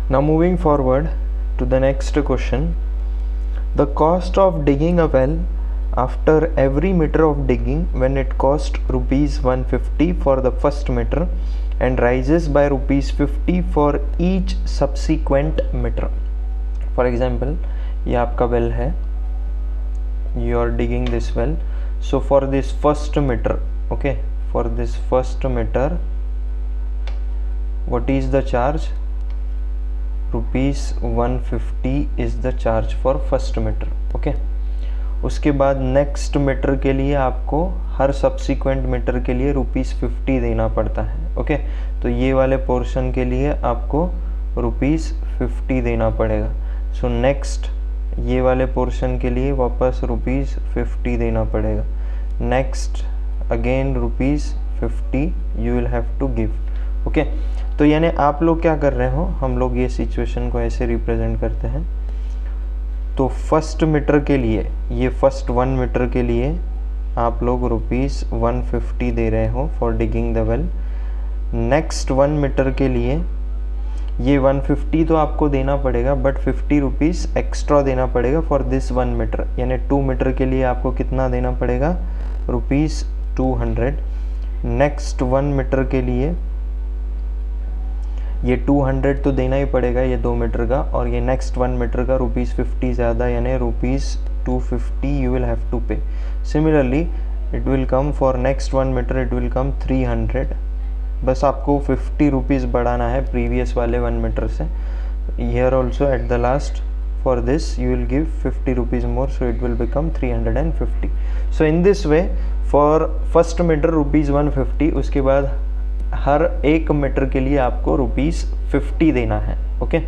Now moving forward to the next question. The cost of digging a well after every meter of digging, when it cost rupees 150 for the first meter and rises by rupees 50 for each subsequent meter. For example, ये आपका well है, you are digging this well. So for this first meter, okay, for this first meter, what is the charge? Rupees 150 is the charge for first metre. Okay, उसके बाद next metre के लिए आपको हर subsequent metre के लिए rupees 50 देना पड़ता है. ओके, तो ये वाले पोर्शन के लिए आपको रुपीज़ 50 देना पड़ेगा. सो नेक्स्ट ये वाले पोर्शन के लिए वापस रुपीज़ 50 देना पड़ेगा. Next again rupees 50 you will have to give. Okay, तो यानी आप लोग क्या कर रहे हो, हम लोग ये सिचुएशन को ऐसे रिप्रेजेंट करते हैं. तो फर्स्ट मीटर के लिए, ये फर्स्ट 1 मीटर के लिए आप लोग रुपीज़ 150 दे रहे हो for digging the well. Next 1 metre के लिए ये 150 तो आपको देना पड़ेगा, बट 50 रुपीज़ एक्स्ट्रा देना पड़ेगा फॉर दिस 1 मीटर. यानी 2 मीटर के लिए आपको कितना देना पड़ेगा, रुपीज़ 200. नेक्स्ट 1 मीटर के लिए ये 200 तो देना ही पड़ेगा ये 2 मीटर का, और ये नेक्स्ट 1 मीटर का रुपीज़ 50 ज़्यादा, यानी rupees 250 you will have to pay. Similarly it will come for next 1 metre, it will come 300. बस आपको 50 रुपीज़ बढ़ाना है प्रीवियस वाले 1 मीटर से. Here also at the last for this you will give 50 rupees more, so it will become 350. So in this way for first metre rupees 150, उसके बाद हर 1 metre के लिए आपको रुपीज़ 50 देना है. ओके,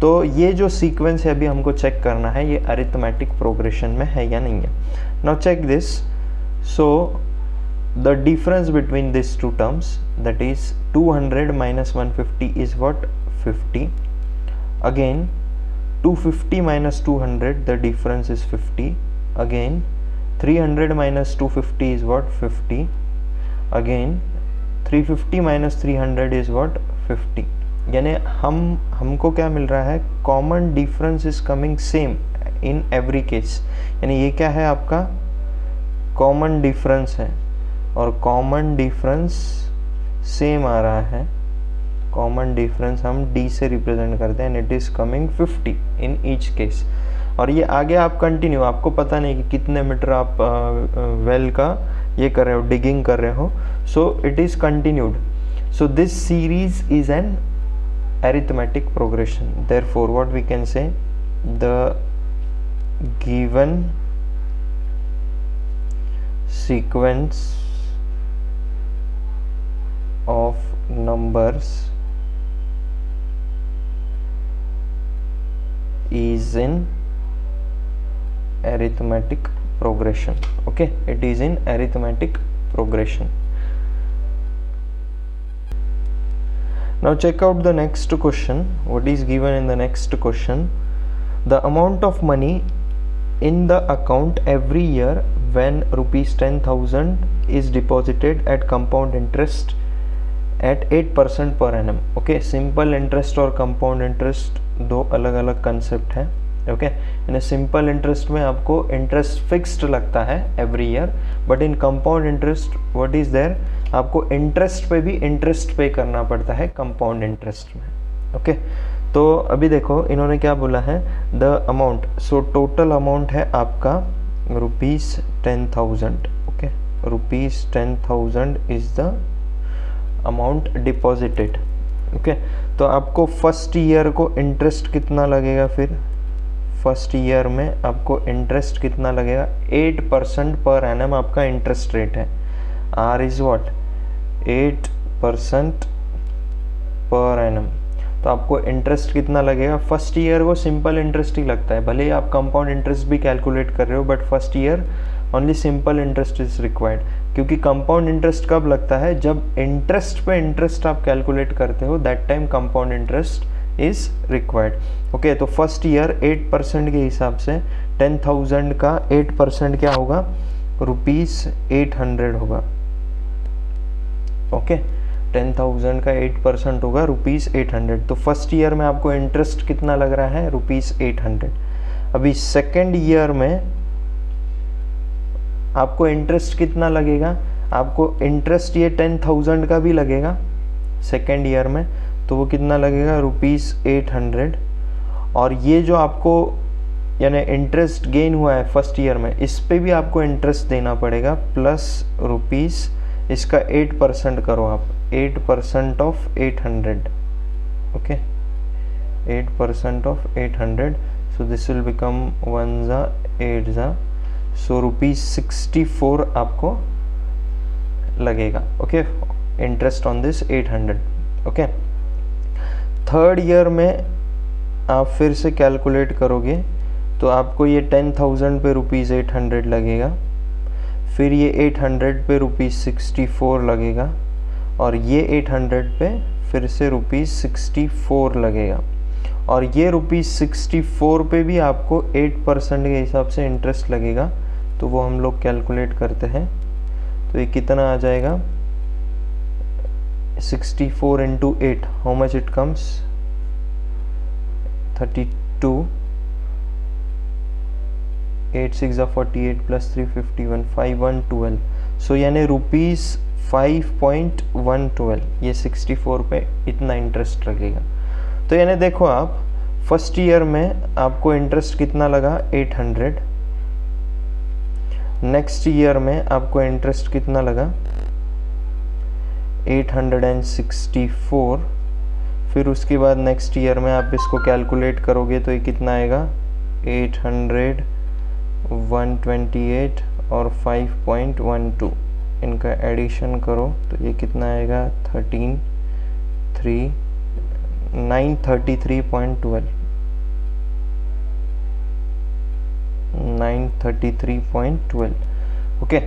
तो ये जो सीक्वेंस है अभी हमको चेक करना है ये अरिथमेटिक प्रोग्रेशन में है या नहीं है. Now check this. So the difference between this two terms, that is 200 minus 150 is what, 50. Again 250 minus 200, the difference is 50. Again 300 minus 250 is what, 50. Again 350 minus 300 is what, 50. यानी हमको क्या मिल रहा है, common difference is coming same in every case. यानी ये क्या है, आपका कॉमन डिफरेंस है, और कॉमन डिफरेंस सेम आ रहा है. कॉमन डिफरेंस हम d से रिप्रेजेंट करते हैं, it is coming 50 in each case. और ये आगे आप कंटिन्यू, आपको पता नहीं कि कितने मीटर आप वेल का ये कर रहे हो, डिगिंग कर रहे हो. So it is continued. So this series is an arithmetic progression. Therefore what we can say, the given sequence of numbers is in arithmetic progression. Okay, it is in arithmetic progression. Now check out the next question. What is given in the next question? The amount of money in the account every year when rupees 10,000 is deposited at compound interest at 8% per annum. Okay, simple interest और compound interest दो अलग अलग concept है. Okay, in simple interest में आपको interest fixed लगता है every year, but in compound interest what is there, आपको इंटरेस्ट पे भी इंटरेस्ट पे करना पड़ता है कंपाउंड इंटरेस्ट में. ओके, तो अभी देखो इन्होंने क्या बोला है, the amount. So total amount है आपका rupees 10,000. Okay, rupees 10,000 is the amount deposited. Okay, तो आपको फर्स्ट ईयर को इंटरेस्ट कितना लगेगा, फिर फर्स्ट ईयर में आपको इंटरेस्ट कितना लगेगा, 8% पर एनम आपका इंटरेस्ट रेट है. R is what, 8% per annum. तो आपको इंटरेस्ट कितना लगेगा, फर्स्ट ईयर को सिंपल इंटरेस्ट ही लगता है, भले ही आप कंपाउंड इंटरेस्ट भी कैलकुलेट कर रहे हो, but first year only simple interest is required. क्योंकि कंपाउंड इंटरेस्ट कब लगता है, जब इंटरेस्ट पे इंटरेस्ट आप कैलकुलेट करते हो, that time compound interest is required. Okay, तो फर्स्ट ईयर 8% के हिसाब से 10,000 का 8% क्या होगा, रुपीज़ 800 होगा. ओके, 10,000 का 8% होगा ₹800। तो फर्स्ट ईयर में आपको इंटरेस्ट कितना लग रहा है? ₹800। अभी सेकेंड ईयर में आपको इंटरेस्ट कितना लगेगा? आपको इंटरेस्ट ये 10,000 का भी लगेगा सेकेंड ईयर में, तो वो कितना लगेगा? ₹800। और ये जो आपको यानी इंटरेस्ट गेन हुआ है फर्स्ट ईयर में, इस पे भी आपको इंटरेस्ट देना पड़ेगा प्लस रुपीस, इसका 8% करो आप, 8% of 800, okay, 8% of 800, so this will become 1 जा 8 जा, सो ₹64 आपको लगेगा, okay, interest on this 800, okay. Third year में आप फिर से कैलकुलेट करोगे तो आपको ये 10,000 पे ₹800 लगेगा, फिर ये 800 पे ₹64 लगेगा, और ये 800 पे फिर से ₹64 लगेगा, और ये ₹64 पे भी आपको 8% के हिसाब से इंटरेस्ट लगेगा। तो वो हम लोग कैलकुलेट करते हैं, तो ये कितना आ जाएगा? 64 into 8, how much it comes? 32, 8 6 48 plus 351, 5112, सो यानी ₹5.112 ये 64 पे इतना इंटरेस्ट लगेगा। तो यानी देखो आप, फर्स्ट ईयर में आपको इंटरेस्ट कितना लगा? 800, नेक्स्ट ईयर में आपको इंटरेस्ट कितना लगा? 864, फिर उसके बाद नेक्स्ट ईयर में आप इसको कैलकुलेट करोगे तो ये कितना आएगा? 800, 128 और 5.12, इनका एडिशन करो तो ये कितना आएगा? 933.12, 933.12, ओके।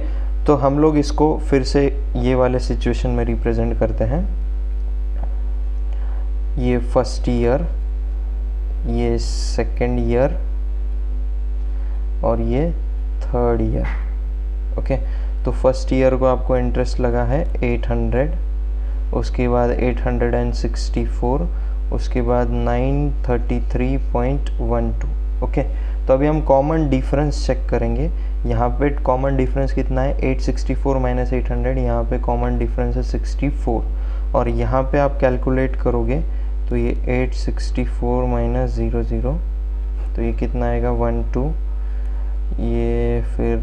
तो हम लोग इसको फिर से ये वाले सिचुएशन में रिप्रेजेंट करते हैं, ये फर्स्ट ईयर, ये सेकेंड ईयर और ये थर्ड ईयर, ओके। तो फर्स्ट ईयर को आपको इंटरेस्ट लगा है 800, उसके बाद 864, उसके बाद 933.12, ओके। तो अभी हम कॉमन डिफरेंस चेक करेंगे। यहाँ पे कॉमन डिफरेंस कितना है? 864 माइनस 800, यहाँ पे कॉमन डिफरेंस है 64, और यहाँ पे आप कैलकुलेट करोगे तो ये 864 माइनस 00, तो ये कितना आएगा? 12, ये फिर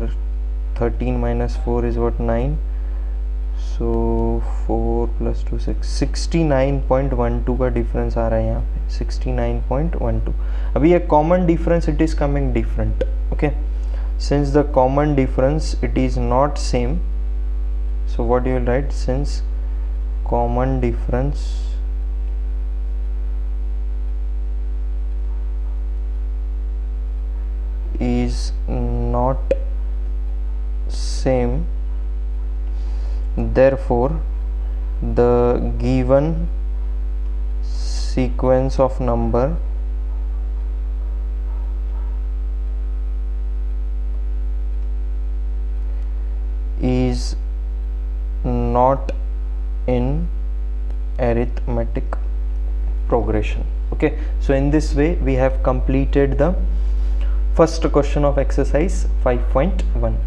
13 minus 4 is what? 9, so 4 plus 2 6, 69.12 का डिफरेंस आ रहा है यहाँ पे, 69.12। अभी ये common difference it is coming different, okay. Since the common difference it is not same, so what you will write? Since common difference is not same, therefore the given sequence of number is not in arithmetic progression, okay. So in this way we have completed the first question of exercise 5.1.